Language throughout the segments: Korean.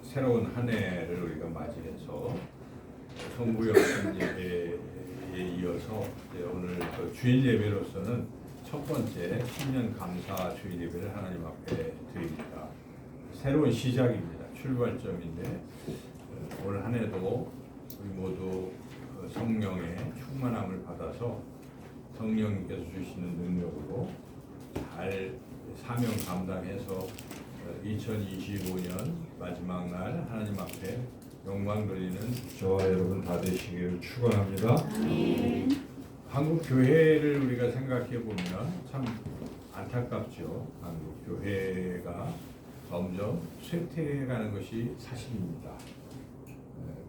새로운 한 해를 우리가 맞이해서 성부 영신 예배에 이어서 이제 오늘 그 주일 예배로서는 첫 번째 신년 감사 주일 예배를 하나님 앞에 드립니다. 새로운 시작입니다. 출발점인데 올 한 해도 우리 모두 성령의 충만함을 받아서 성령님께서 주시는 능력으로 잘 사명 감당해서 2025년 마지막 날 하나님 앞에 영광 돌리는 저와 여러분 다 되시기를 축원합니다. 한국 교회를 우리가 생각해 보면 참 안타깝죠. 한국 교회가 점점 쇠퇴해가는 것이 사실입니다.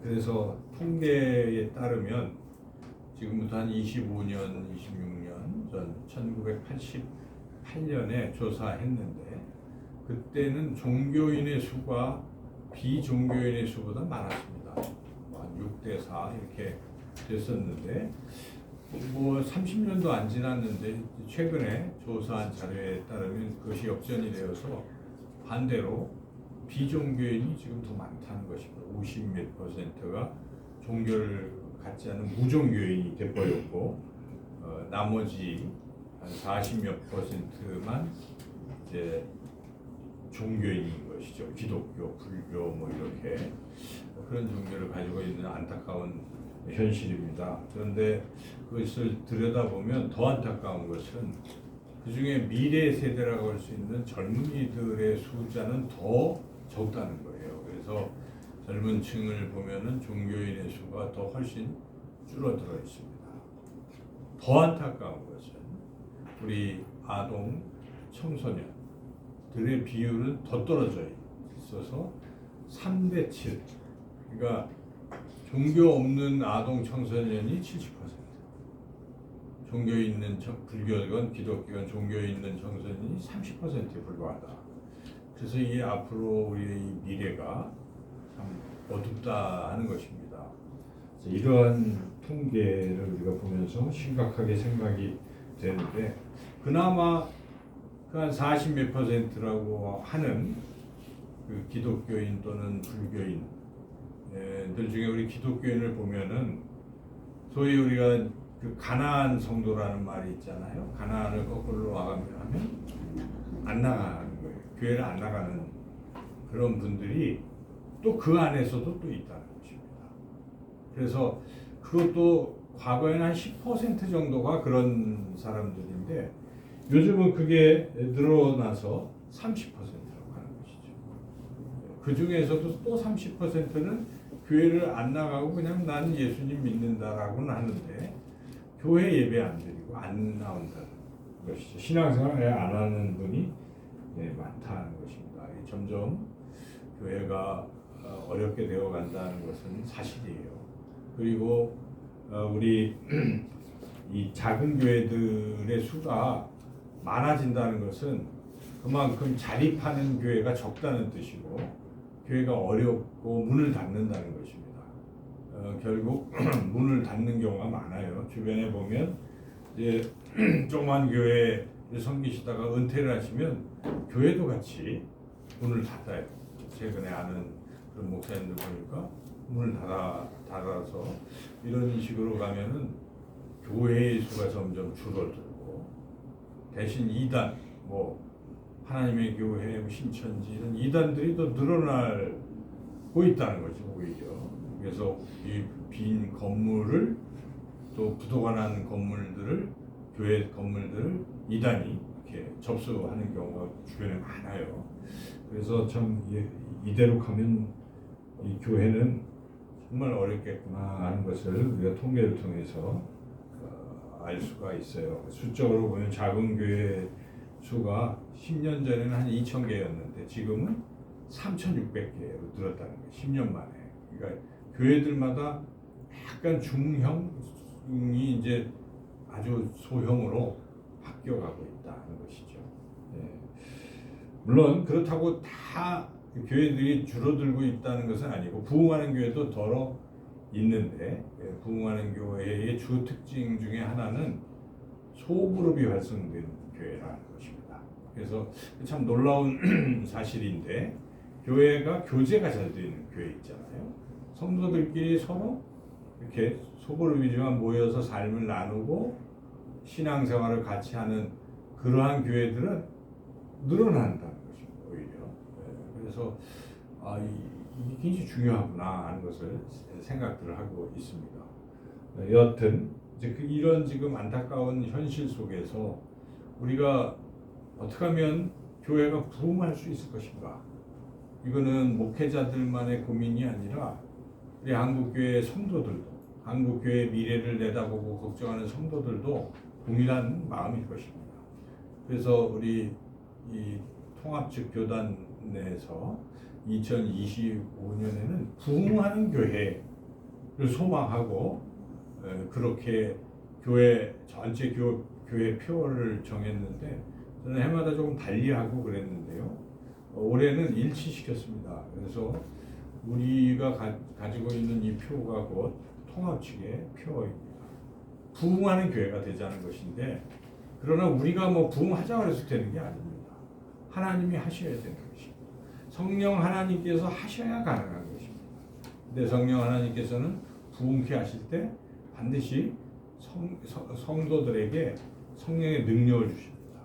그래서 통계에 따르면 지금부터 한 25년, 26년 전 1988년에 조사했는데 그때는 종교인의 수가 비종교인의 수보다 많았습니다. 한 6대4 이렇게 됐었는데 뭐 30년도 안 지났는데 최근에 조사한 자료에 따르면 그것이 역전이 되어서 반대로 비종교인이 지금 더 많다는 것입니다. 50몇 %가 종교를 갖지 않은 무종교인이 돼버렸고 나머지 한 40몇 %만 이제 종교인인 것이죠. 기독교, 불교 뭐 이렇게 그런 종교를 가지고 있는 안타까운 현실입니다. 그런데 그것을 들여다보면 더 안타까운 것은 그 중에 미래 세대라고 할 수 있는 젊은이들의 숫자는 더 적다는 거예요. 그래서 젊은 층을 보면은 종교인의 수가 더 훨씬 줄어들어 있습니다. 더 안타까운 것은 우리 아동, 청소년들의 비율은 더 떨어져 있어서 3대7. 그러니까 종교 없는 아동, 청소년이 70%. 종교 있는 불교건 기독교건 종교 있는 청소년이 30%에 불과하다. 그래서 이게 앞으로 우리의 미래가 참 어둡다 하는 것입니다. 이러한 통계를 우리가 보면서 심각하게 생각이 되는데 그나마 한 40몇 %라고 하는 그 기독교인 또는 불교인들 중에 우리 기독교인을 보면은 소위 우리가 그 가나안 성도라는 말이 있잖아요. 가나안을 거꾸로 하면 안 나가는 거예요. 교회를 안 나가는 그런 분들이 또 그 안에서도 또 있다는 것입니다. 그래서 그것도 과거에는 한 10% 정도가 그런 사람들인데 요즘은 그게 늘어나서 30%라고 하는 것이죠. 그 중에서도 또 30%는 교회를 안 나가고 그냥 나는 예수님 믿는다라고는 하는데 교회 예배 안 드리고 안 나온다는 것이죠. 신앙생활 안 하는 분이 많다는 것입니다. 점점 교회가 어렵게 되어 간다는 것은 사실이에요. 그리고 우리 이 작은 교회들의 수가 많아진다는 것은 그만큼 자립하는 교회가 적다는 뜻이고 교회가 어렵고 문을 닫는다는 것입니다. 결국 문을 닫는 경우가 많아요. 주변에 보면 이제 조그만 교회를 섬기시다가 은퇴를 하시면 교회도 같이 문을 닫아요. 최근에 아는 그런 목사님들 보니까 문을 닫아서 이런 식으로 가면은 교회의 수가 점점 줄어들고 대신 이단 뭐 하나님의 교회 신천지 이런 이단들이 더 늘어나고 있다는 거죠. 오히려 그래서 이 빈 건물을 또 부도가 난 건물들을 교회 건물들을 이단이 이렇게 접수하는 경우가 주변에 많아요. 그래서 참 이대로 가면 이 교회는 정말 어렵겠구나 하는 것을 우리가 통계를 통해서 알 수가 있어요. 수적으로 보면 작은 교회 수가 10년 전에는 한 2,000개였는데 지금은 3,600개로 늘었다는 거예요. 10년 만에. 그러니까 교회들마다 약간 중형이 이제 아주 소형으로 바뀌어가고 있다는 것이죠. 물론 그렇다고 다 교회들이 줄어들고 있다는 것은 아니고 부흥하는 교회도 더러 있는데 부흥하는 교회의 주 특징 중에 하나는 소그룹이 활성된 교회라는 것입니다. 그래서 참 놀라운 사실인데 교회가 교제가 잘 되는 교회 있잖아요. 성도들끼리 서로 이렇게 소그룹이지만 모여서 삶을 나누고 신앙생활을 같이 하는 그러한 교회들은 늘어난다는 것입니다. 오히려. 그래서 이게 굉장히 중요하구나 하는 것을 생각들을 하고 있습니다. 여하튼 이제 이런 지금 안타까운 현실 속에서 우리가 어떻게 하면 교회가 부흥할 수 있을 것인가? 이거는 목회자들만의 고민이 아니라 우리 한국교회 성도들도, 한국교회 미래를 내다보고 걱정하는 성도들도 동일한 마음일 것입니다. 그래서 우리 이 통합측 교단 내에서 2025년에는 부흥하는 교회를 소망하고 그렇게 교회 전체 교회 표를 정했는데 저는 해마다 조금 달리하고 그랬는데요. 올해는 일치시켰습니다. 그래서 우리가 가지고 있는 이 표가 곧 통합측의 표입니다. 부흥하는 교회가 되자는 것인데 그러나 우리가 뭐 부흥하자고 해서 되는 게 아닙니다. 하나님이 하셔야 되는 것입니다. 성령 하나님께서 하셔야 가능한 것입니다. 근데 성령 하나님께서는 부흥케 하실 때 반드시 성도들에게 성령의 능력을 주십니다.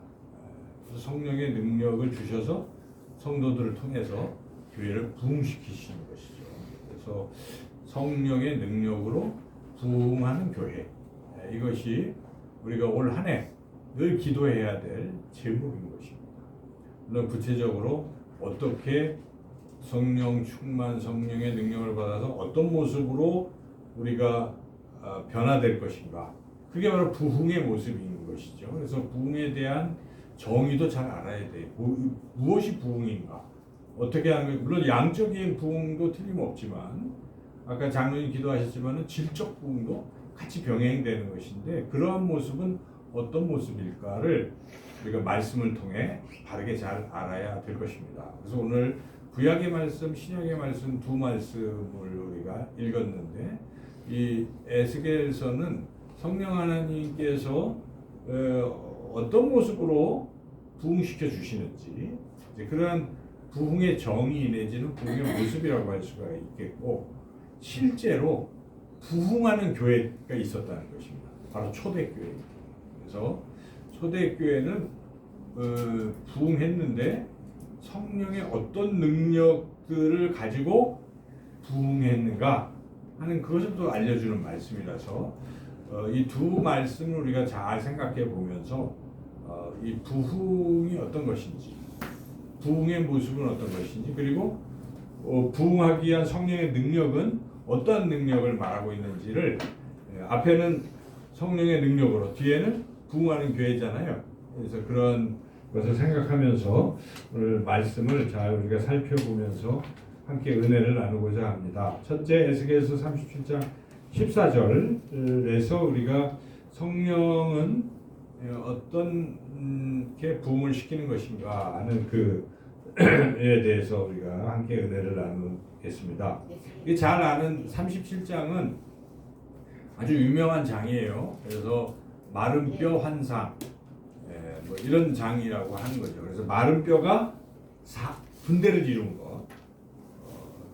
그래서 성령의 능력을 주셔서 성도들을 통해서 교회를 부흥시키시는 것이죠. 그래서 성령의 능력으로 부흥하는 교회, 이것이 우리가 올 한 해 늘 기도해야 될 제목인 것입니다. 물론 구체적으로 어떻게 성령 충만, 성령의 능력을 받아서 어떤 모습으로 우리가 변화될 것인가, 그게 바로 부흥의 모습인 것이죠. 그래서 부흥에 대한 정의도 잘 알아야 돼요. 무엇이 부흥인가, 어떻게 하는 것, 물론 양적인 부흥도 틀림없지만 아까 장로님 기도하셨지만 질적 부흥도 같이 병행되는 것인데 그러한 모습은 어떤 모습일까를 우리가 말씀을 통해 바르게 잘 알아야 될 것입니다. 그래서 오늘 구약의 말씀, 신약의 말씀 두 말씀을 우리가 읽었는데 이 에스겔서는 성령 하나님께서 어떤 모습으로 부흥시켜 주시는지 그러한 부흥의 정의 내지는 부흥의 모습이라고 할 수가 있겠고 실제로 부흥하는 교회가 있었다는 것입니다. 바로 초대교회. 그래서 초대교회는 부흥했는데 성령의 어떤 능력들을 가지고 부흥했는가 하는 그것을 또 알려주는 말씀이라서 이 두 말씀을 우리가 잘 생각해 보면서 이 부흥이 어떤 것인지, 부흥의 모습은 어떤 것인지, 그리고 부흥하기 위한 성령의 능력은 어떤 능력을 말하고 있는지를 앞에는 성령의 능력으로, 뒤에는 부흥하는 교회잖아요. 그래서 그런 것을 생각하면서 오늘 말씀을 잘 우리가 살펴보면서 함께 은혜를 나누고자 합니다. 첫째 에스겔서 37장 14절에서 우리가 성령은 어떤 게 부흥을 시키는 것인가 하는 그에 대해서 우리가 함께 은혜를 나누겠습니다. 잘 아는 37장은 아주 유명한 장이에요. 그래서 마른 뼈 환상, 뭐 이런 장이라고 하는 거죠. 그래서 마른 뼈가 군대를 이룬 것,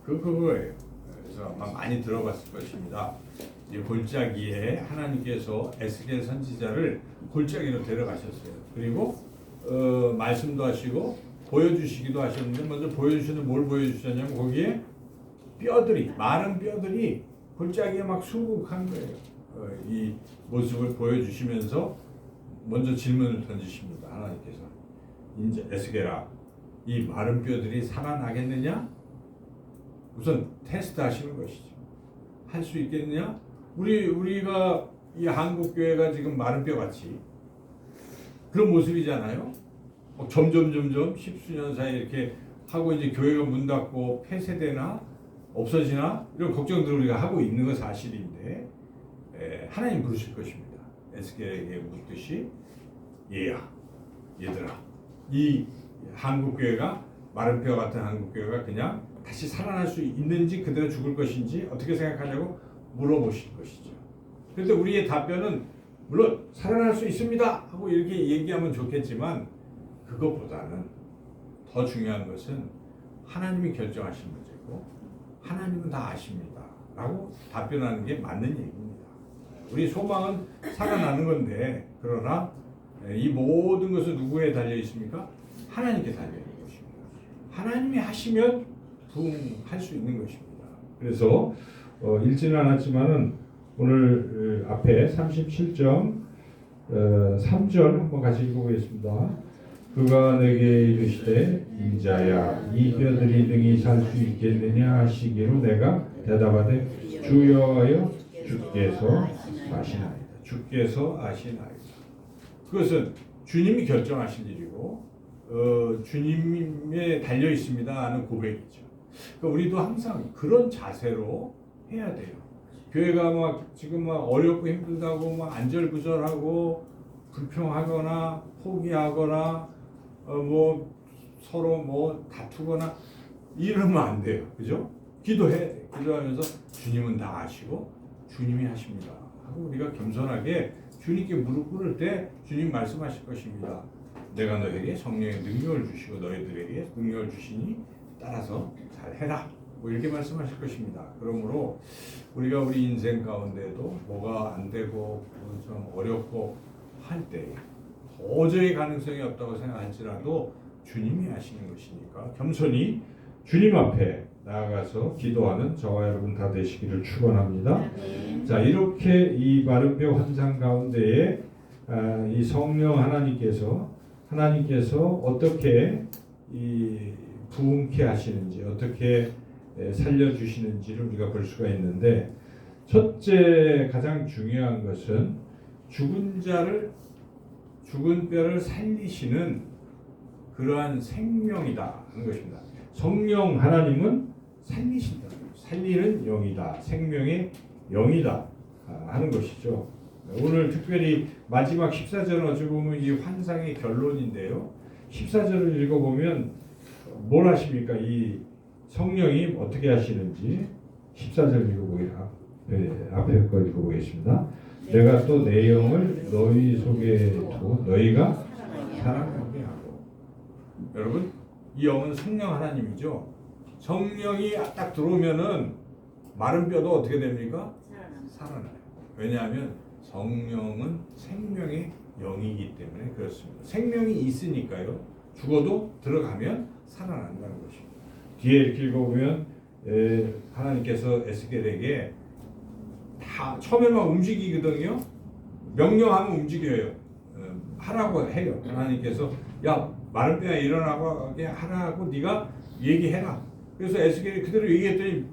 그거예요. 그래서 아마 많이 들어봤을 것입니다. 이 골짜기에 하나님께서 에스겔 선지자를 골짜기로 데려가셨어요. 그리고 말씀도 하시고 보여주시기도 하셨는데 먼저 보여주시는 뭘 보여주셨냐면 거기에 뼈들이, 마른 뼈들이 골짜기에 막 수북한 거예요. 이 모습을 보여주시면서 먼저 질문을 던지십니다. 하나님께서 이제 에스겔아, 이 마른 뼈들이 살아나겠느냐? 우선 테스트 하시는 것이죠. 할 수 있겠느냐? 우리가 이 한국 교회가 지금 마른 뼈 같이 그런 모습이잖아요. 점점 십수년 사이 이렇게 하고 이제 교회가 문 닫고 폐쇄되나 없어지나 이런 걱정들을 우리가 하고 있는 건 사실인데 하나님 부르실 것입니다. 에스겔에게 묻듯이 얘들아, 이 한국교회가 마른 뼈 같은 한국교회가 그냥 다시 살아날 수 있는지 그대로 죽을 것인지 어떻게 생각하냐고 물어보실 것이죠. 그런데 우리의 답변은 물론 살아날 수 있습니다 하고 이렇게 얘기하면 좋겠지만 그것보다는 더 중요한 것은 하나님이 결정하신 문제고 하나님은 다 아십니다 라고 답변하는 게 맞는 얘기입니다. 우리 소망은 살아나는 건데, 그러나 이 모든 것은 누구에 달려 있습니까? 하나님께 달려 있는 것입니다. 하나님이 하시면 부응할 수 있는 것입니다. 그래서 읽지는 않았지만은 오늘 앞에 37점 3절 한번 같이 읽어보겠습니다. 그가 내게 이르시되 인자야 이 뼈들이 능히 살 수 있겠느냐 하시기로 내가 대답하되 주 여호와여 주께서 아시나이다. 주께서 아시나이다. 그것은 주님이 결정하신 일이고 주님에 달려 있습니다 하는 고백이죠. 그러니까 우리도 항상 그런 자세로 해야 돼요. 교회가 막 지금 막 어렵고 힘들다고 막 안절부절하고 불평하거나 포기하거나 뭐 서로 뭐 다투거나 이러면 안 돼요. 그죠? 기도해야 돼. 기도하면서 주님은 다 아시고 주님이 하십니다 하고 우리가 겸손하게 주님께 무릎 꿇을 때 주님 말씀하실 것입니다. 내가 너에게 성령의 능력을 주시고 너희들에게 능력을 주시니 따라서 잘 해라. 뭐 이렇게 말씀하실 것입니다. 그러므로 우리가 우리 인생 가운데도 뭐가 안 되고 좀 어렵고 할 때 도저히 가능성이 없다고 생각할지라도 주님이 하시는 것이니까 겸손히 주님 앞에 나아가서 기도하는 저와 여러분 다 되시기를 축원합니다. 자, 이렇게 이 마른뼈 환상 가운데에 이 성령 하나님께서 어떻게 이 부흥케 하시는지, 어떻게 살려주시는지를 우리가 볼 수가 있는데, 첫째 가장 중요한 것은 죽은 뼈를 살리시는 그러한 생명이다 하는 것입니다. 성령 하나님은 살리신다, 살리는 영이다, 생명의 영이다 하는 것이죠. 오늘 특별히 마지막 14절은 어찌 보면 이 환상의 결론인데요. 14절을 읽어보면 뭘 하십니까? 이 성령이 어떻게 하시는지 14절 읽어보겠습니다. 앞에 거 읽어보겠습니다. 내가 또 내 영을 너희 속에 두고 너희가 살아나게 하고. 여러분, 이 영은 성령 하나님이죠. 성령이 딱 들어오면은 마른 뼈도 어떻게 됩니까? 살아나요. 왜냐하면 성령은 생명의 영이기 때문에 그렇습니다. 생명이 있으니까요. 죽어도 들어가면 살아난다는 것입니다. 뒤에 이렇게 읽어보면 하나님께서 에스겔에게 다 처음에 막 움직이거든요. 명령하면 움직여요. 하라고 해요. 하나님께서 야 마른 뼈야 일어나게 하라고 네가 얘기해라. 그래서 에스겔이 그대로 얘기했더니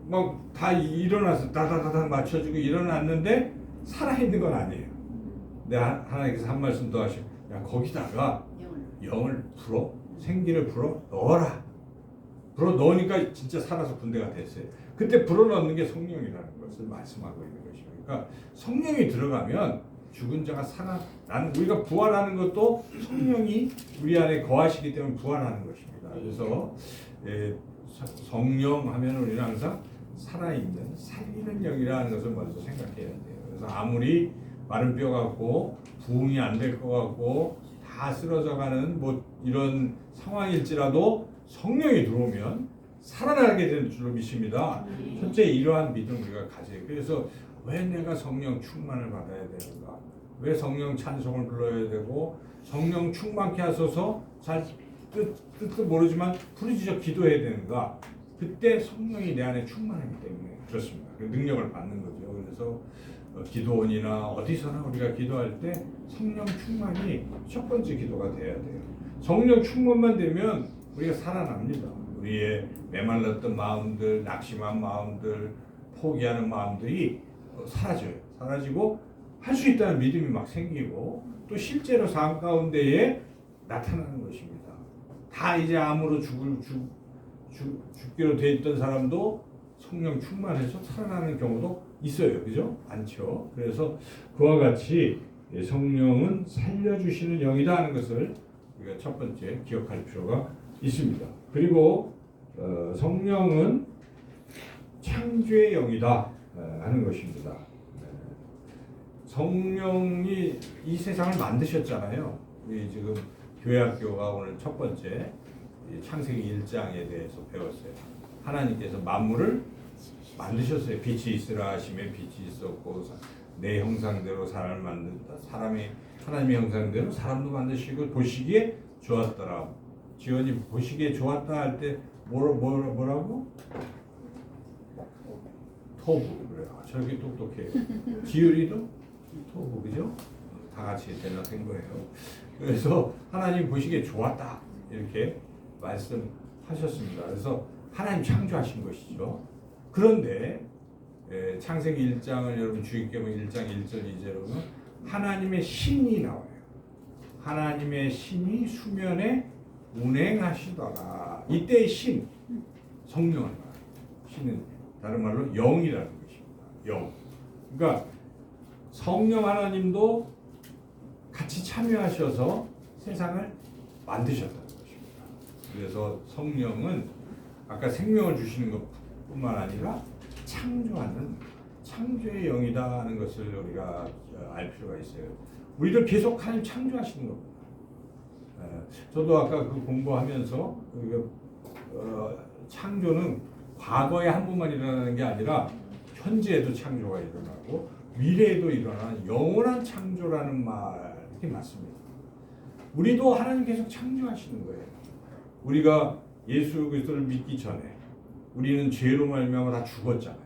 막 다 일어나서 다다다다 맞춰주고 일어났는데 살아있는 건 아니에요. 하나님께서 한 말씀 더 하시고 야 거기다가 영을 불어 생기를 불어 넣어라. 불어 넣으니까 진짜 살아서 군대가 됐어요. 그때 불어 넣는 게 성령이라는 것을 말씀하고 있는 것이죠. 그러니까 성령이 들어가면 죽은 자가 살아나는, 우리가 부활하는 것도 성령이 우리 안에 거하시기 때문에 부활하는 것입니다. 그래서 성령 하면 우리는 항상 살아있는 살리는 영이라는 것을 먼저 생각해야 돼요. 그래서 아무리 마른 뼈 같고 부흥이 안 될 것 같고 다 쓰러져가는 뭐 이런 상황일지라도 성령이 들어오면 살아나게 되는 줄로 믿습니다. 첫째 이러한 믿음 우리가 가져요. 그래서 왜 내가 성령 충만을 받아야 되는가? 왜 성령 찬송을 불러야 되고 성령 충만케 하소서 잘 뜻도 모르지만 부르짖어 기도해야 되는가? 그때 성령이 내 안에 충만하기 때문에 그렇습니다. 그 능력을 받는 거죠. 그래서 기도원이나 어디서나 우리가 기도할 때 성령 충만이 첫 번째 기도가 돼야 돼요. 성령 충만만 되면 우리가 살아납니다. 우리의 메말랐던 마음들, 낙심한 마음들, 포기하는 마음들이 사라져요. 사라지고 할 수 있다는 믿음이 막 생기고 또 실제로 삶 가운데에 나타나는 것입니다. 다 이제 암으로 죽기로 돼 있던 사람도 성령 충만해서 살아나는 경우도 있어요. 그죠? 많죠. 그래서 그와 같이 성령은 살려주시는 영이다 하는 것을 우리가 첫 번째 기억할 필요가 있습니다. 그리고 성령은 창조의 영이다 하는 것입니다. 성령이 이 세상을 만드셨잖아요. 우리 지금 교회학교가 오늘 첫 번째 창세기 1장에 대해서 배웠어요. 하나님께서 만물을 만드셨어요. 빛이 있으라 하시면 빛이 있었고 내 형상대로 사람을 만든다. 하나님의 형상대로 사람도 만드시고 보시기에 좋았더라. 지원이 보시기에 좋았다 할 때 뭐라고? 토부. 그래요. 저기 똑똑해요. 지율이도 토부, 그죠? 다 같이 대답한 거예요. 그래서 하나님 보시기에 좋았다 이렇게 말씀하셨습니다. 그래서 하나님 창조하신 것이죠. 그런데 창세기 1장을 여러분 주의 깊게 보면 1장 1절 2절에 보면 하나님의 신이 나와요. 하나님의 신이 수면에 운행하시더라. 이때의 신, 성령을 말해요. 신은 다른 말로 영이라는 것입니다. 영. 그러니까 성령 하나님도 같이 참여하셔서 세상을 만드셨다는 것입니다. 그래서 성령은 아까 생명을 주시는 것뿐만 아니라 창조하는 창조의 영이다 하는 것을 우리가 알 필요가 있어요. 우리들 계속 하나님 창조하시는 겁니다. 저도 아까 그 공부하면서 창조는 과거에 한 번만 일어나는 게 아니라 현재에도 창조가 일어나고 미래에도 일어나는 영원한 창조라는 말이 맞습니다. 우리도 하나님 계속 창조하시는 거예요. 우리가 예수 그리스도를 믿기 전에 우리는 죄로 말미암아 다 죽었잖아요.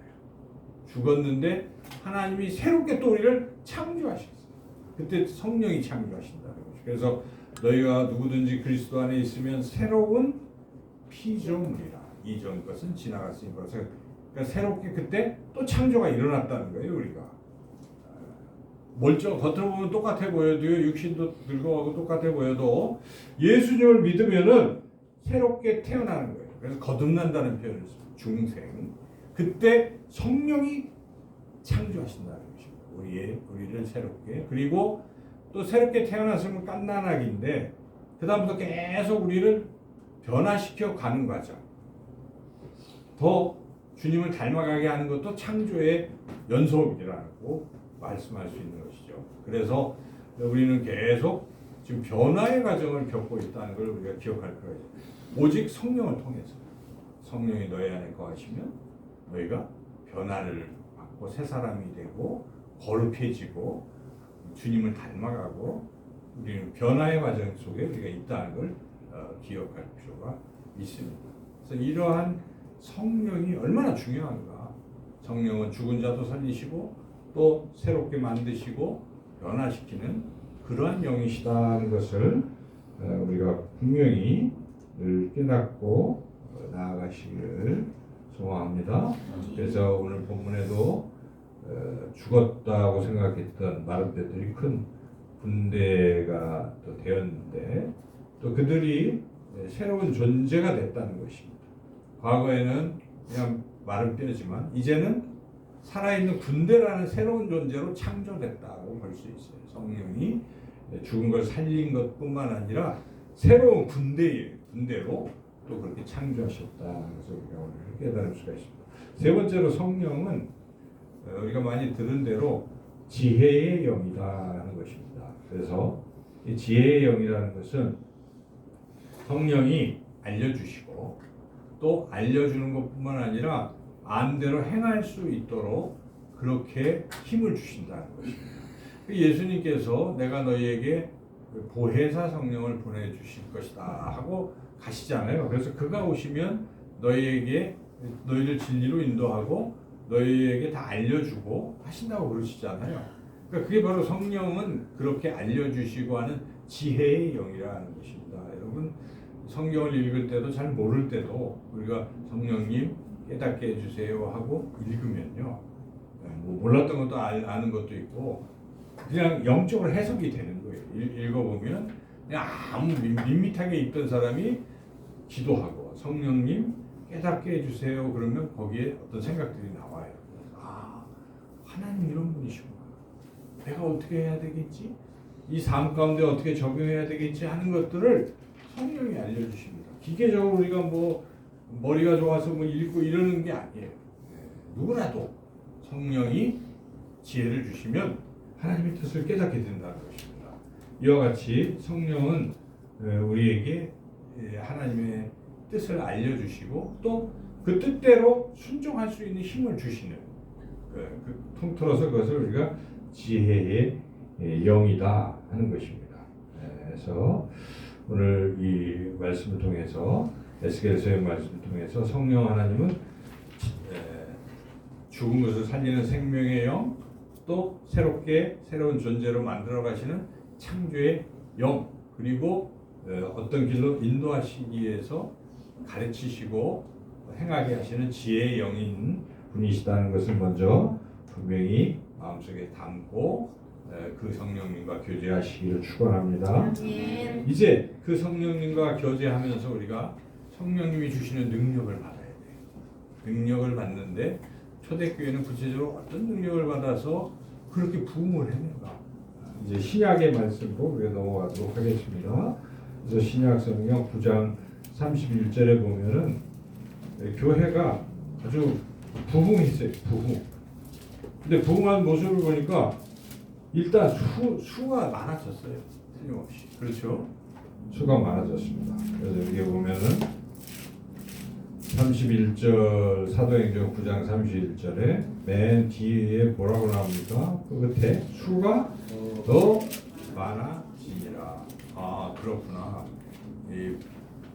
죽었는데 하나님이 새롭게 또 우리를 창조하셨어요. 그때 성령이 창조하신다는 거죠. 그래서 너희가 누구든지 그리스도 안에 있으면 새로운 피조물이라. 이전 것은 지나갔으니 그러니까 새롭게 그때 또 창조가 일어났다는 거예요. 우리가 겉으로 보면 똑같아 보여도요, 육신도 늙어가고 똑같아 보여도 예수님을 믿으면은 새롭게 태어나는 거예요. 그래서 거듭난다는 표현을 써요. 중생. 그때 성령이 창조하신다는 것입니다. 우리를 새롭게. 그리고 또 새롭게 태어났으면 깐난하기인데 그 다음부터 계속 우리를 변화시켜 가는 과정. 더 주님을 닮아가게 하는 것도 창조의 연속이라고 말씀할 수 있는 것이죠. 그래서 우리는 계속 지금 변화의 과정을 겪고 있다는 걸 우리가 기억할 필요가 있어요. 오직 성령을 통해서 성령이 너희 안에 거하시면 너희가 변화를 받고 새 사람이 되고 거룩해지고 주님을 닮아가고 우리는 변화의 과정 속에 우리가 있다는 걸 기억할 필요가 있습니다. 그래서 이러한 성령이 얼마나 중요한가. 성령은 죽은 자도 살리시고 또 새롭게 만드시고 변화시키는 그러한 영이시다는 것을 우리가 분명히 깨닫고 나아가시기를 소망합니다. 그래서 오늘 본문에도 죽었다고 생각했던 마르베들이 큰 군대가 또 되었는데 또 그들이 새로운 존재가 됐다는 것입니다. 과거에는 그냥 마른 뼈지만 이제는 살아있는 군대라는 새로운 존재로 창조됐다고 볼 수 있어요. 성령이 죽은 걸 살린 것뿐만 아니라 새로운 군대로 또 그렇게 창조하셨다는 것을 우리가 오늘 깨달을 수가 있습니다. 세 번째로 성령은 우리가 많이 들은 대로 지혜의 영이다 하는 것입니다. 그래서 이 지혜의 영이라는 것은 성령이 알려주시고 또 알려주는 것뿐만 아니라 안대로 행할 수 있도록 그렇게 힘을 주신다는 것입니다. 예수님께서 내가 너희에게 보혜사 성령을 보내주실 것이다 하고 가시잖아요. 그래서 그가 오시면 너희를 진리로 인도하고 너희에게 다 알려주고 하신다고 그러시잖아요. 그러니까 그게 바로 성령은 그렇게 알려주시고 하는 지혜의 영이라는 것입니다. 여러분 성경을 읽을 때도 잘 모를 때도 우리가 성령님 깨닫게 해주세요 하고 읽으면요, 뭐 몰랐던 것도 아는 것도 있고 그냥 영적으로 해석이 되는 거예요. 읽어보면 그냥 아무 밋밋하게 있던 사람이 기도하고 성령님 깨닫게 해주세요 그러면 거기에 어떤 생각들이 나와요. 아, 하나님 이런 분이시구나. 내가 어떻게 해야 되겠지? 이 삶 가운데 어떻게 적용해야 되겠지 하는 것들을 성령이 알려주십니다. 기계적으로 우리가 뭐 머리가 좋아서 뭐 읽고 이러는 게 아니에요. 누구나도 성령이 지혜를 주시면 하나님의 뜻을 깨닫게 된다는 것입니다. 이와 같이 성령은 우리에게 하나님의 뜻을 알려주시고 또 그 뜻대로 순종할 수 있는 힘을 주시는 통틀어서 그것을 우리가 지혜의 영이다 하는 것입니다. 그래서 오늘 이 말씀을 통해서 에스겔서의 말씀을 통해서 성령 하나님은 죽은 것을 살리는 생명의 영, 또 새롭게 새로운 존재로 만들어 가시는 창조의 영, 그리고 어떤 길로 인도하시기 위해서 가르치시고 행하게 하시는 지혜의 영인 분이시다는 것을 먼저 분명히 마음속에 담고 그 성령님과 교제하시기를 축원합니다. 이제 그 성령님과 교제하면서 우리가 성령님이 주시는 능력을 받아야 돼요. 능력을 받는데 초대교회는 구체적으로 어떤 능력을 받아서 그렇게 부흥을 했는가? 이제 신약의 말씀으로 우리가 넘어가도록 하겠습니다. 그래서 신약 성경 9장 31절에 보면은 교회가 아주 부흥했어요. 부흥. 근데 부흥한 모습을 보니까 일단 수가 많아졌어요. 틀림없이. 그렇죠? 수가 많아졌습니다. 그래서 여기 보면은 31절 사도행전 9장 31절에 맨 뒤에 뭐라고 나옵니까? 그 끝에 수가 더 많아지니라. 아, 그렇구나. 이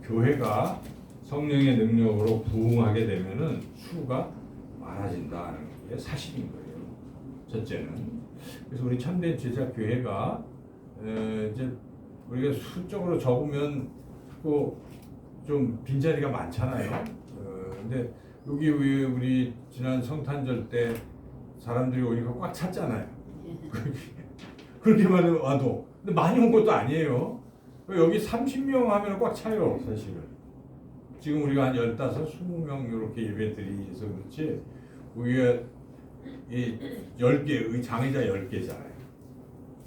교회가 성령의 능력으로 부흥하게 되면은 수가 많아진다는 게 사실인 거예요. 첫째는. 그래서 우리 참된 제자 교회가 이제 우리가 수적으로 적으면 자꾸 좀 빈자리가 많잖아요. 근데 여기 왜 우리 지난 성탄절 때 사람들이 오니까 꽉 찼잖아요. 그렇게 많이 와도. 근데 많이 온 것도 아니에요. 여기 30명 하면 꽉 차요, 사실은. 지금 우리가 한 15, 20명 이렇게 예배 드리서 그렇지, 우리가 이 10개, 장의자 10개잖아요.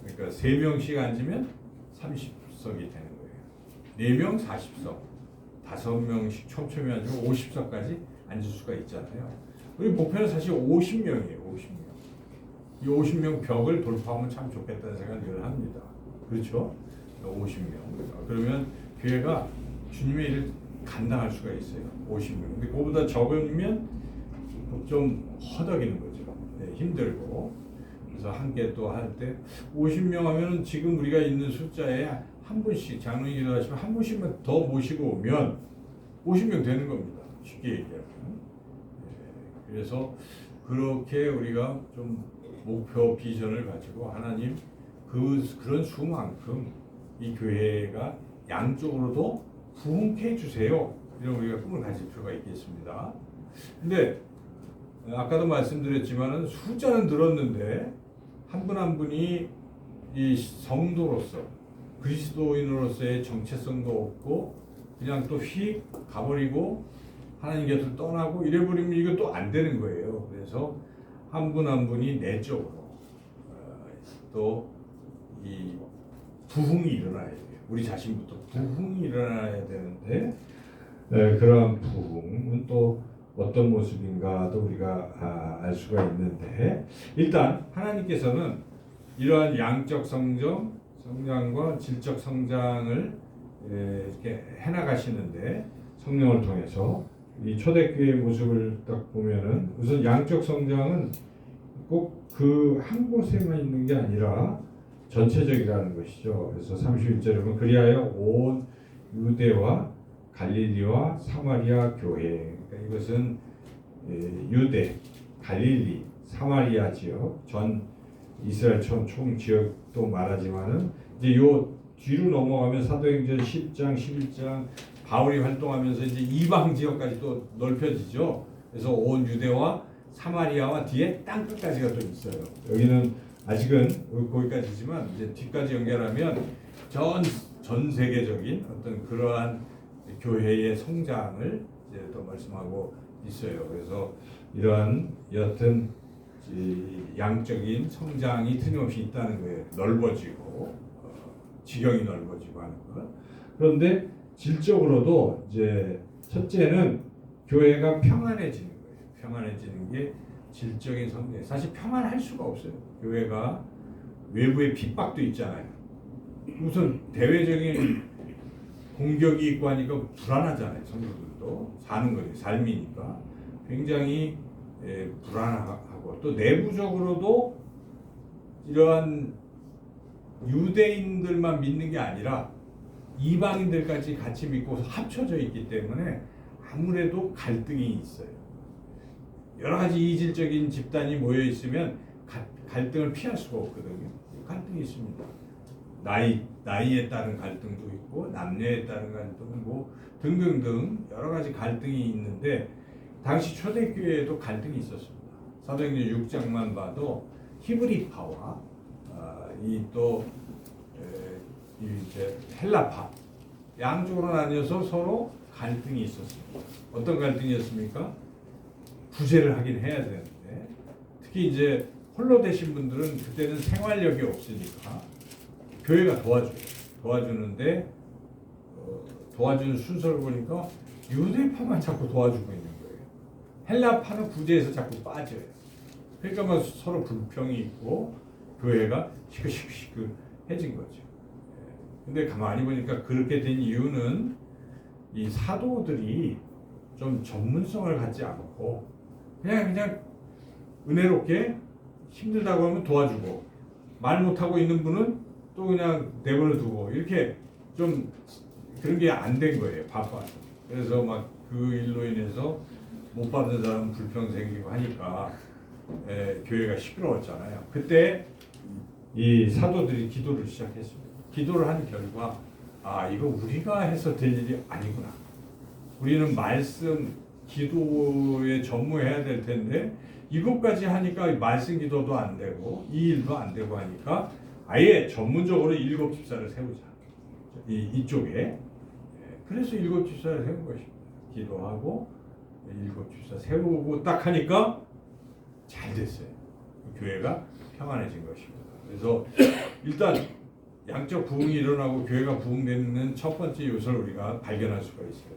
그러니까 3명씩 앉으면 30석이 되는 거예요. 4명 40석, 5명씩 촘촘히 앉으면 50석까지 앉을 수가 있잖아요. 우리 목표는 사실 50명이에요. 50명. 이 50명 벽을 돌파하면 참 좋겠다는 생각을 합니다. 그렇죠? 50명. 그러면 교회가 주님의 일을 감당할 수가 있어요. 50명. 근데 그거보다 적으면 좀 허덕이는 거죠. 네, 힘들고. 그래서 함께 또 할 때 50명 하면은 지금 우리가 있는 숫자에 한 분씩 장로님 기도하시면 한 분씩만 더 모시고 오면 50명 되는 겁니다. 쉽게 얘기하면. 네, 그래서 그렇게 우리가 좀 목표 비전을 가지고 하나님 그런 수만큼 이 교회가 양쪽으로도 부흥케 해주세요. 이런 우리가 꿈을 가질 필요가 있겠습니다. 근데 아까도 말씀드렸지만은 숫자는 늘었는데 한 분 한 분이 이 성도로서 그리스도인으로서의 정체성도 없고 그냥 또 휙 가버리고 하나님 곁을 떠나고 이래버리면 이거 또 안 되는 거예요. 그래서 한 분 한 분이 내적으로 또 이 부흥이 일어나야 돼요. 우리 자신부터 부흥이 일어나야 되는데 그러한 부흥은 또 어떤 모습인가도 우리가 알 수가 있는데 일단 하나님께서는 이러한 양적 성장과 질적 성장을 이렇게 해나가시는데 성령을 통해서 이 초대교회의 모습을 딱 보면은 우선 양적 성장은 꼭 그 한 곳에만 있는 게 아니라 전체적이라는 것이죠. 그래서 31절에 보면 그리하여 온 유대와 갈릴리와 사마리아 교회. 그러니까 이것은 유대, 갈릴리, 사마리아 지역, 전 이스라엘 총 지역도 말하지만은 이제 요 뒤로 넘어가면 사도행전 10장, 11장 바울이 활동하면서 이제 이방 지역까지 또 넓혀지죠. 그래서 온 유대와 사마리아와 뒤에 땅 끝까지가 또 있어요. 여기는 아직은 거기까지지만 이제 뒤까지 연결하면 전 세계적인 어떤 그러한 교회의 성장을 이제 또 말씀하고 있어요. 그래서 이러한 여튼 양적인 성장이 틀림없이 있다는 거예요. 넓어지고 지경이 넓어지고 하는 것. 그런데 질적으로도 이제 첫째는 교회가 평안해지는 거예요. 평안해지는 게 질적인 성장. 사실 평안할 수가 없어요. 교회가 외부의 핍박도 있잖아요. 우선 대외적인 공격이 있고 하니까 불안하잖아요. 성도들도 사는 거지 삶이니까 굉장히 불안하고 또 내부적으로도 이러한 유대인들만 믿는 게 아니라 이방인들까지 같이 믿고 합쳐져 있기 때문에 아무래도 갈등이 있어요. 여러 가지 이질적인 집단이 모여 있으면 갈등을 피할 수가 없거든요. 갈등이 있습니다. 나이에 따른 갈등도 있고 남녀에 따른 갈등 뭐 등등등 여러 가지 갈등이 있는데 당시 초대교회에도 갈등이 있었습니다. 사도행전 6장만 봐도 히브리파와 이또 이제 헬라파 양쪽으로 나뉘어서 서로 갈등이 있었습니다. 어떤 갈등이었습니까? 구제를 하긴 해야 되는데 특히 이제 홀로 되신 분들은 그때는 생활력이 없으니까 교회가 도와주는데 도와주는 순서를 보니까 유대파만 자꾸 도와주고 있는 거예요. 헬라파는 구제에서 자꾸 빠져요. 그러니까 막 서로 불평이 있고 교회가 시끌시끌해진 거죠. 근데 가만히 보니까 그렇게 된 이유는 이 사도들이 좀 전문성을 갖지 않고 그냥 은혜롭게 힘들다고 하면 도와주고 말 못하고 있는 분은 또 그냥 내버려 두고 이렇게 좀 그런 게 안 된 거예요. 바빠서. 그래서 막 그 일로 인해서 못 받는 사람 불평 생기고 하니까 교회가 시끄러웠잖아요. 그때 이 사도들이 기도를 시작했습니다. 기도를 한 결과 이거 우리가 해서 될 일이 아니구나. 우리는 말씀 기도에 전무해야 될 텐데 이것까지 하니까 말씀 기도도 안 되고 이 일도 안 되고 하니까 아예 전문적으로 7 집사를 세우자. 이쪽에. 그래서 7 집사를 세운 것입니다. 기도하고 7 집사 세우고 딱 하니까 잘 됐어요. 교회가 평안해진 것입니다. 그래서 일단 양적 부흥이 일어나고 교회가 부흥되는 첫 번째 요소를 우리가 발견할 수가 있어요.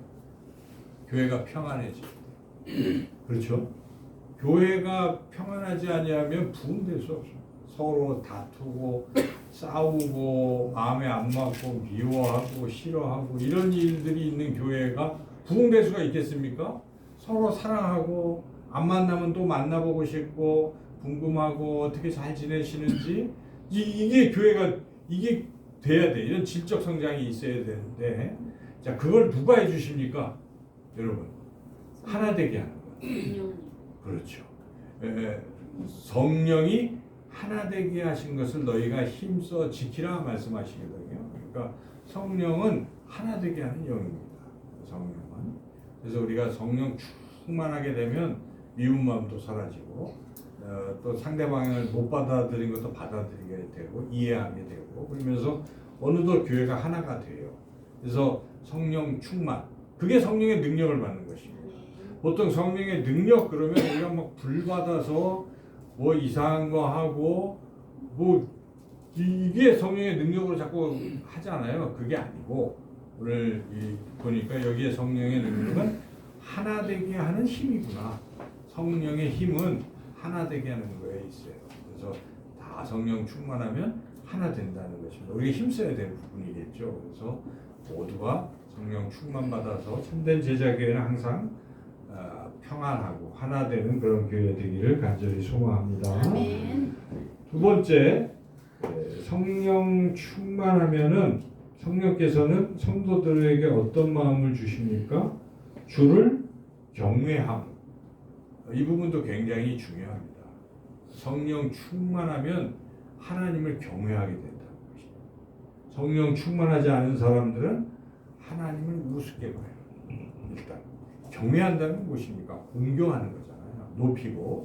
교회가 평안해지고 그렇죠? 교회가 평안하지 아니하면 부흥될 수 없습니다. 서로 다투고 싸우고 마음에 안 맞고 미워하고 싫어하고 이런 일들이 있는 교회가 부흥될 수가 있겠습니까? 서로 사랑하고 안 만나면 또 만나보고 싶고 궁금하고 어떻게 잘 지내시는지 이게 교회가 이게 돼야 돼. 이런 질적 성장이 있어야 되는데 자 그걸 누가 해주십니까? 여러분 하나 되게 하는 거예요. 그렇죠. 성령이 하나 되게 하신 것을 너희가 힘써 지키라 말씀하시거든요. 그러니까 성령은 하나 되게 하는 영입니다. 성령은. 그래서 우리가 성령 충만하게 되면 미운 마음도 사라지고 또 상대방을 못 받아들인 것도 받아들이게 되고 이해하게 되고 그러면서 어느덧 교회가 하나가 돼요. 그래서 성령 충만 그게 성령의 능력을 받는 것입니다. 보통 성령의 능력 그러면 우리가 막 불받아서 뭐 이상한 거 하고 뭐 이게 성령의 능력으로 자꾸 하잖아요. 그게 아니고 오늘 보니까 여기에 성령의 능력은 하나 되게 하는 힘이구나. 성령의 힘은 하나 되게 하는 거에 있어요. 그래서 다 성령 충만하면 하나 된다는 것입니다. 우리가 힘써야 될 부분이겠죠. 그래서 모두가 성령 충만 받아서 참된 제자교회는 항상 평안하고 하나 되는 그런 교회 되기를 간절히 소망합니다. 아멘. 두 번째, 성령 충만하면은 성령께서는 성도들에게 어떤 마음을 주십니까? 주를 경외함. 이 부분도 굉장히 중요합니다. 성령 충만하면 하나님을 경외하게 된다는 것입니다. 성령 충만하지 않은 사람들은 하나님을 우습게 봐요. 일단 경외한다는 무엇입니까? 공경하는 거잖아요. 높이고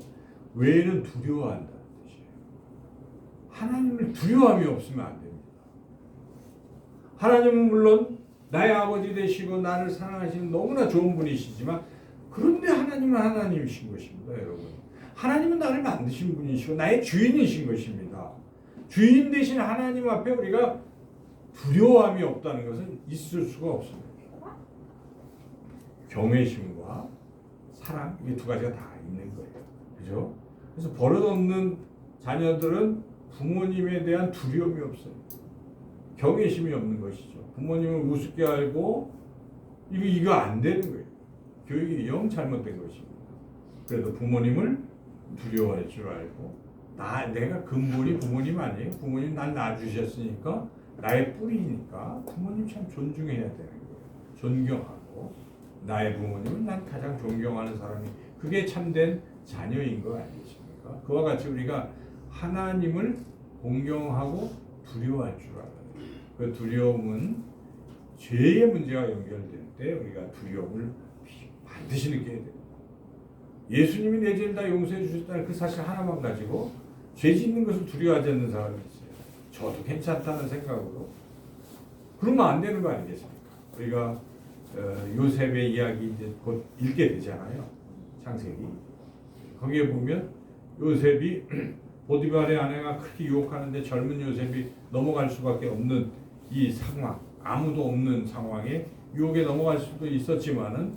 외에는 두려워한다는 뜻이에요. 하나님을 두려움이 없으면 안 됩니다. 하나님은 물론 나의 아버지 되시고 나를 사랑하시는 너무나 좋은 분이시지만 그런데 하나님은 하나님이신 것입니다. 여러분. 하나님은 나를 만드신 분이시고 나의 주인이신 것입니다. 주인 되신 하나님 앞에 우리가 두려움이 없다는 것은 있을 수가 없습니다. 경외심과 사랑 이 두 가지가 다 있는 거예요. 그죠? 그래서 버릇없는 자녀들은 부모님에 대한 두려움이 없어요. 경외심이 없는 것이죠. 부모님을 우습게 알고 이거 안 되는 거예요. 교육이 영 잘못된 것입니다. 그래도 부모님을 두려워할 줄 알고 내가 근본이 부모님 아니에요. 부모님 난 낳아주셨으니까 나의 뿌리니까 부모님 참 존중해야 되는 거예요. 존경하고 나의 부모님은 난 가장 존경하는 사람이 그게 참된 자녀인 거 아니겠습니까? 그와 같이 우리가 하나님을 공경하고 두려워할 줄 알아요. 그 두려움은 죄의 문제와 연결될 때 우리가 두려움을 반드시 느껴야 돼요. 예수님이 내 죄를 다 용서해 주셨다는 그 사실 하나만 가지고 죄 짓는 것을 두려워하지 않는 사람이 있어요. 저도 괜찮다는 생각으로. 그러면 안 되는 거 아니겠습니까? 우리가 요셉의 이야기 이제 곧 읽게 되잖아요. 창세기. 거기에 보면 요셉이 보디발의 아내가 크게 유혹하는데 젊은 요셉이 넘어갈 수밖에 없는 이 상황, 아무도 없는 상황에 유혹에 넘어갈 수도 있었지만은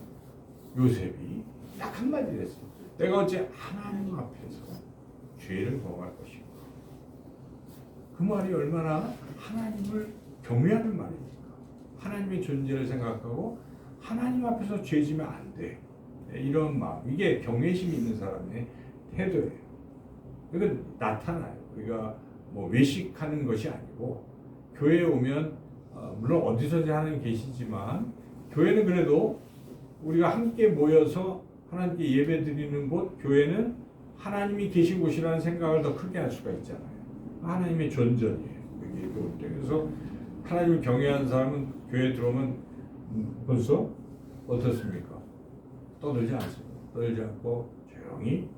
요셉이 딱 한마디 했어요. 내가 어째 하나님 앞에서 죄를 범할 것인가. 그 말이 얼마나 하나님을 경외하는 말입니까? 하나님의 존재를 생각하고 하나님 앞에서 죄지면 안 돼. 이런 마음. 이게 경외심이 있는 사람의 태도예요. 이건 나타나요. 우리가 뭐 외식하는 것이 아니고 교회에 오면 물론 어디서든지 하나님 계시지만 교회는 그래도 우리가 함께 모여서 하나님께 예배 드리는 곳, 교회는 하나님이 계신 곳이라는 생각을 더 크게 할 수가 있잖아요. 하나님의 존전이에요. 그래서 하나님을 경외하는 사람은 교회에 들어오면 벌써 어떻습니까? 떠들지 않습니다. 떠들지 않고 조용히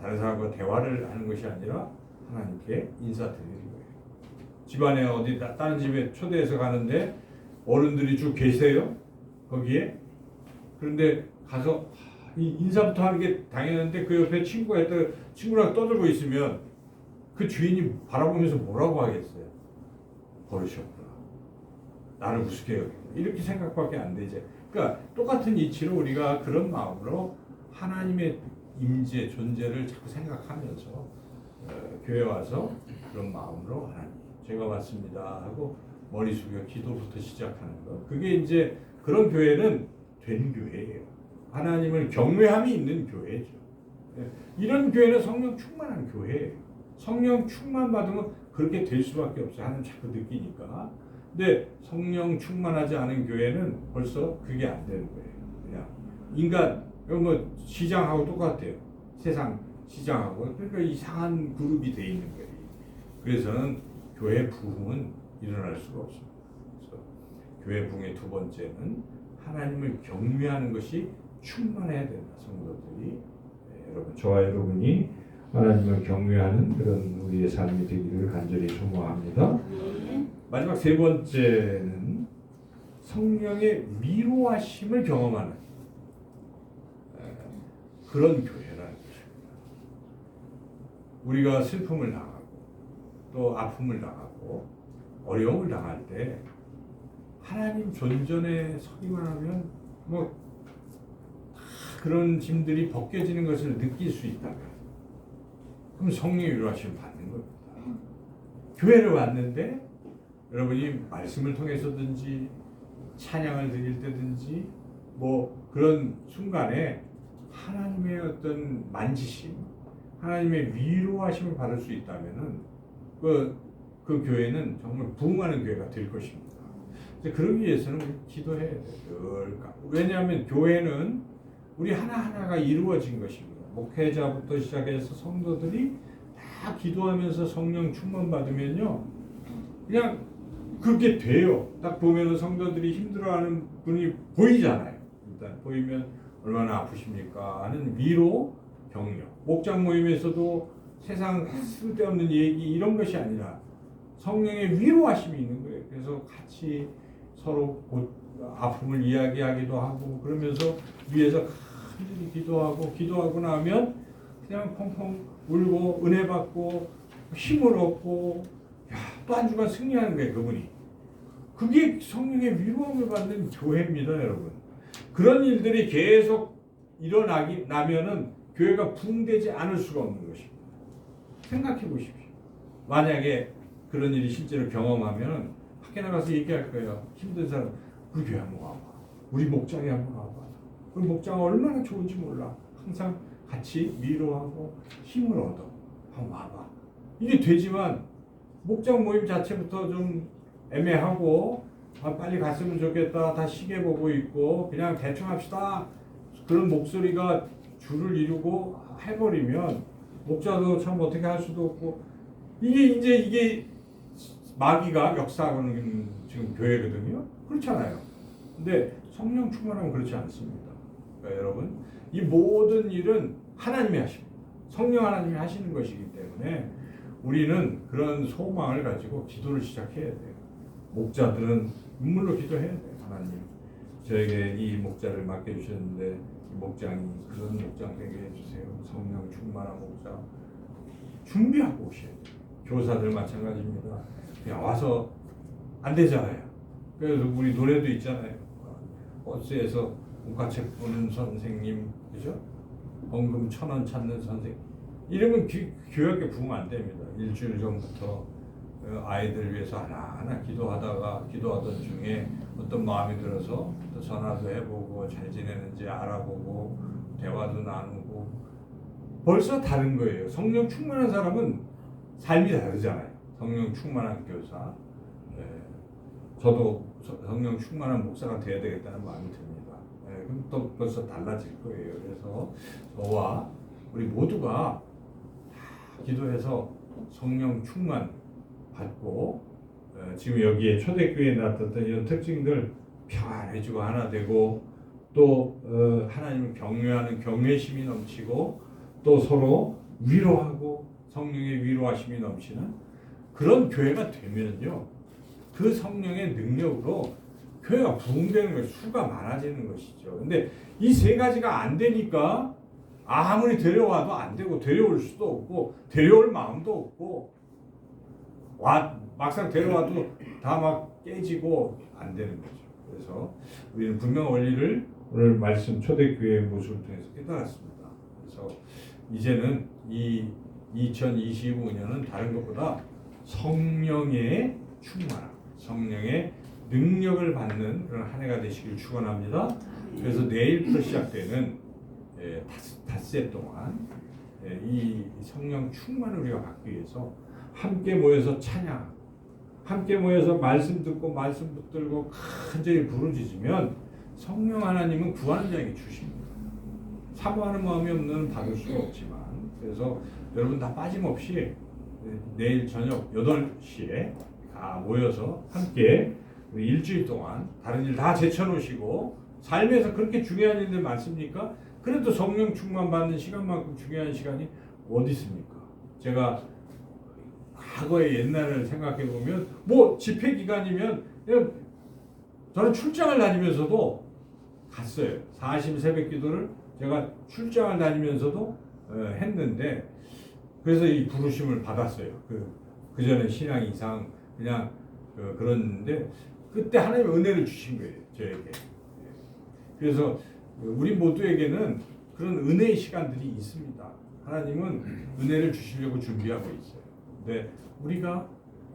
다른 사람과 대화를 하는 것이 아니라 하나님께 인사드리는 거예요. 집안에 어디 다른 집에 초대해서 가는데 어른들이 쭉 계세요. 거기에. 그런데 가서 인사부터 하는 게 당연한데 그 옆에 친구랑 떠들고 있으면 그 주인이 바라보면서 뭐라고 하겠어요? 버릇이었구나. 나를 우습게 여기고 이렇게 생각밖에 안 되지. 그러니까 똑같은 이치로 우리가 그런 마음으로 하나님의 임재 존재를 자꾸 생각하면서 교회 와서 그런 마음으로 하나님 제가 왔습니다 하고 머리 숙여 기도부터 시작하는 것. 그게 이제 그런 교회는 된 교회예요. 하나님을 경외함이 있는 교회죠. 이런 교회는 성령 충만한 교회예요. 성령 충만 받으면 그렇게 될 수밖에 없어요. 하나님 자꾸 느끼니까. 근데 성령 충만하지 않은 교회는 벌써 그게 안 되는 거예요. 그냥 인간 뭐 시장하고 똑같아요. 세상 시장하고 그러니까 이상한 그룹이 돼 있는 거예요. 그래서는 교회 부흥은 일어날 수가 없습니다. 그래서 교회 부흥의 두 번째는 하나님을 경외하는 것이 충만해야 된다. 성도들이 여러분 저와 여러분이 하나님을 경외하는 그런 우리의 삶이 되기를 간절히 소망합니다. 마지막 세 번째는 성령의 위로하심을 경험하는 그런 교회라는 것입니다. 우리가 슬픔을 당하고 또 아픔을 당하고 어려움을 당할 때 하나님 존전에 서기만 하면 뭐 그런 짐들이 벗겨지는 것을 느낄 수 있다면 그럼 성령의 위로하심을 받는 겁니다. 교회를 왔는데 여러분이 말씀을 통해서든지 찬양을 드릴 때든지 뭐 그런 순간에 하나님의 어떤 만지심, 하나님의 위로하심을 받을 수 있다면은 그 교회는 정말 부흥하는 교회가 될 것입니다. 그러기 위해서는 우리 기도해야 돼요. 왜냐하면 교회는 우리 하나하나가 이루어진 것입니다. 목회자부터 시작해서 성도들이 다 기도하면서 성령 충만 받으면요, 그냥 그렇게 돼요. 딱 보면은 성도들이 힘들어하는 분이 보이잖아요. 일단 보이면 얼마나 아프십니까 하는 위로, 격려. 목장 모임에서도 세상 쓸데없는 얘기 이런 것이 아니라 성령의 위로하심이 있는 거예요. 그래서 같이 서로 아픔을 이야기하기도 하고 그러면서 위에서 간절히 기도하고 나면 그냥 펑펑 울고 은혜 받고 힘을 얻고 또 한 주간 승리하는 거예요. 그분이. 그게 성령의 위로함을 받는 교회입니다. 여러분. 그런 일들이 계속 나면은 교회가 부흥되지 않을 수가 없는 것입니다. 생각해 보십시오. 만약에 그런 일이 실제로 경험하면 밖에 나가서 얘기할 거예요. 힘든 사람 우리 교회 한번 와봐. 우리 목장에 한번 와봐. 우리 목장 얼마나 좋은지 몰라. 항상 같이 위로하고 힘을 얻어. 한번 와봐. 이게 되지만 목장 모임 자체부터 좀 애매하고 빨리 갔으면 좋겠다. 다 시계 보고 있고 그냥 대충 합시다. 그런 목소리가 줄을 이루고 해버리면 목자도 참 어떻게 할 수도 없고 이게 마귀가 역사하는 지금 교회거든요. 그렇잖아요. 근데 성령 충만하면 그렇지 않습니다. 그러니까 여러분 이 모든 일은 하나님이 하십니다. 성령 하나님이 하시는 것이기 때문에 우리는 그런 소망을 가지고 기도를 시작해야 돼요. 목자들은 눈물로 기도해야 돼요. 하나님 저에게 이 목자를 맡겨주셨는데 이 목장이 그런 목장 되게 해주세요. 성령 충만한 목자 준비하고 오셔야 돼요. 교사들 마찬가지입니다. 그냥 와서 안 되잖아요. 그래서 우리 노래도 있잖아요. 버스에서 문과책 보는 선생님, 그죠? 헌금 1,000원 찾는 선생님. 이러면 교육에 부으면 안 됩니다. 일주일 전부터 아이들 위해서 하나하나 기도하던 중에 어떤 마음이 들어서 또 전화도 해보고 잘 지내는지 알아보고 대화도 나누고 벌써 다른 거예요. 성령 충만한 사람은 삶이 다르잖아요. 성령 충만한 교사. 네. 저도 성령 충만한 목사가 돼야 되겠다는 마음이 듭니다. 네. 그럼 또 벌써 달라질 거예요. 그래서 저와 우리 모두가 기도해서 성령 충만 받고 지금 여기에 초대교회에 나타났던 이런 특징들 평안해지고 하나 되고 또 하나님을 경외하는 경외심이 넘치고 또 서로 위로하고 성령의 위로하심이 넘치는 그런 교회가 되면요 그 성령의 능력으로 교회가 부흥되는 것이 수가 많아지는 것이죠. 근데 이 세 가지가 안 되니까 아무리 데려와도 안 되고 데려올 수도 없고 데려올 마음도 없고 막상 데려와도 다 막 깨지고 안 되는 거죠. 그래서 우리는 분명 원리를 오늘 말씀 초대교회의 모습을 통해서 깨달았습니다. 그래서 이제는 이 2025년은 다른 것보다 성령의 충만함, 성령의 능력을 받는 그런 한 해가 되시길 축원합니다. 그래서 내일부터 시작되는 닷새 동안 이 성령 충만을 우리가 받기 위해서 함께 모여서 찬양, 함께 모여서 말씀 듣고 말씀 붙들고 간절히 부르짖으면 성령 하나님은 구하는 자에게 주십니다. 사모하는 마음이 없는 받을 수가 없지만 그래서 여러분 다 빠짐없이 내일 저녁 8시에 다 모여서 함께 우리 일주일 동안 다른 일 다 제쳐놓으시고 삶에서 그렇게 중요한 일들 많습니까? 그래도 성령 충만 받는 시간만큼 중요한 시간이 어디 있습니까? 제가 과거의 옛날을 생각해 보면 뭐 집회 기간이면 저는 출장을 다니면서도 갔어요. 40 새벽 기도를 제가 출장을 다니면서도 했는데 그래서 이 부르심을 받았어요. 그 전에 신앙 이상 그냥 그랬는데 그때 하나님 은혜를 주신 거예요. 저에게. 그래서 우리 모두에게는 그런 은혜의 시간들이 있습니다. 하나님은 은혜를 주시려고 준비하고 있어요. 근데 우리가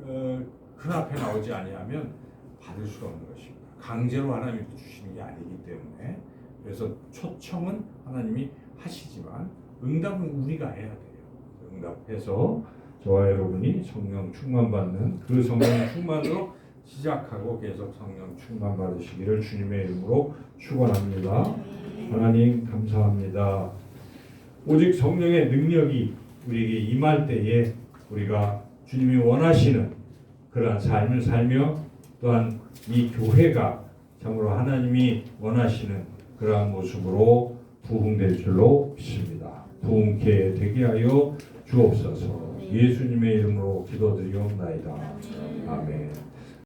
그 앞에 나오지 아니하면 받을 수가 없는 것입니다. 강제로 하나님이 주시는 게 아니기 때문에 그래서 초청은 하나님이 하시지만 응답은 우리가 해야 돼요. 응답해서 저와 여러분이 성령 충만 받는 그 성령 충만으로 시작하고 계속 성령 충만 받으시기를 주님의 이름으로 축원합니다. 하나님 감사합니다. 오직 성령의 능력이 우리에게 임할 때에 우리가 주님이 원하시는 그러한 삶을 살며 또한 이 교회가 참으로 하나님이 원하시는 그러한 모습으로 부흥될 줄로 믿습니다. 부흥케 되게 하여 주옵소서. 예수님의 이름으로 기도드리옵나이다. 아멘.